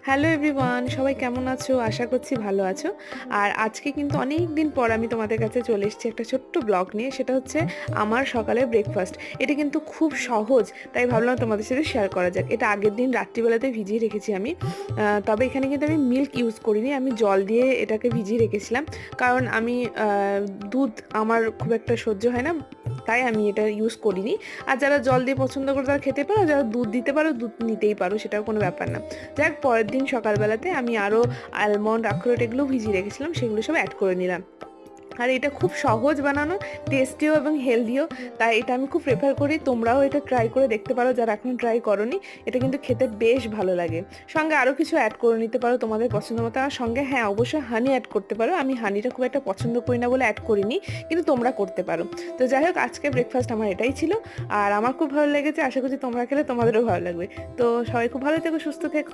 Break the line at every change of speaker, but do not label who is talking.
Hello everyone, সবাই কেমন আছো? আশা করছি ভালো আছো। আর আজকে কিন্তু অনেক দিন পর আমি তোমাদের কাছে চলে এসেছি একটা ছোট্ট ব্লগ নিয়ে। সেটা হচ্ছে আমার সকালের ব্রেকফাস্ট। এটা কিন্তু খুব সহজ, তাই ভাবলাম তোমাদের সাথে শেয়ার করা যাক। এটা আগের দিন রাত্রিবেলাতে ভিজিয়ে রেখেছি আমি। তবে এখানে কিন্তু আমি মিল্ক ইউজ করিনি, আমি জল দিয়ে এটাকে ভিজিয়ে রেখেছিলাম। কারণ আমি দুধ আমার খুব একটা সহ্য হয় না, তাই আমি এটা ইউজ করিনি। আর যারা জল দিয়ে পছন্দ করে তারা খেতে পারো, যারা দুধ দিতে পারো দুধ নিতেই পারো, সেটাও কোনো ব্যাপার না। যাক, পরের দিন সকালবেলাতে আমি আরও আলমন্ড, আখরোট এগুলো ভিজিয়ে রেখেছিলাম, সেগুলো সব অ্যাড করে নিলাম। আর এটা খুব সহজ বানানো, টেস্টিও এবং হেলদিও, তাই এটা আমি খুব প্রেফার করি। তোমরাও এটা ট্রাই করে দেখতে পারো যারা এখনো ট্রাই করোনি। এটা কিন্তু খেতে বেশ ভালো লাগে। সঙ্গে আরও কিছু অ্যাড করে নিতে পারো তোমাদের পছন্দ মতো। আর সঙ্গে হ্যাঁ, অবশ্যই হানি অ্যাড করতে পারো। আমি হানিটা খুব একটা পছন্দ করি না বলে অ্যাড করিনি, কিন্তু তোমরা করতে পারো। তো যাই হোক, আজকে ব্রেকফাস্ট আমার এটাই ছিল। আর আমার খুব ভালো লেগেছে, আশা করছি তোমরা খেলে তোমাদেরও ভালো লাগবে। তো সবাই খুব ভালো থেকো, সুস্থ থেকো।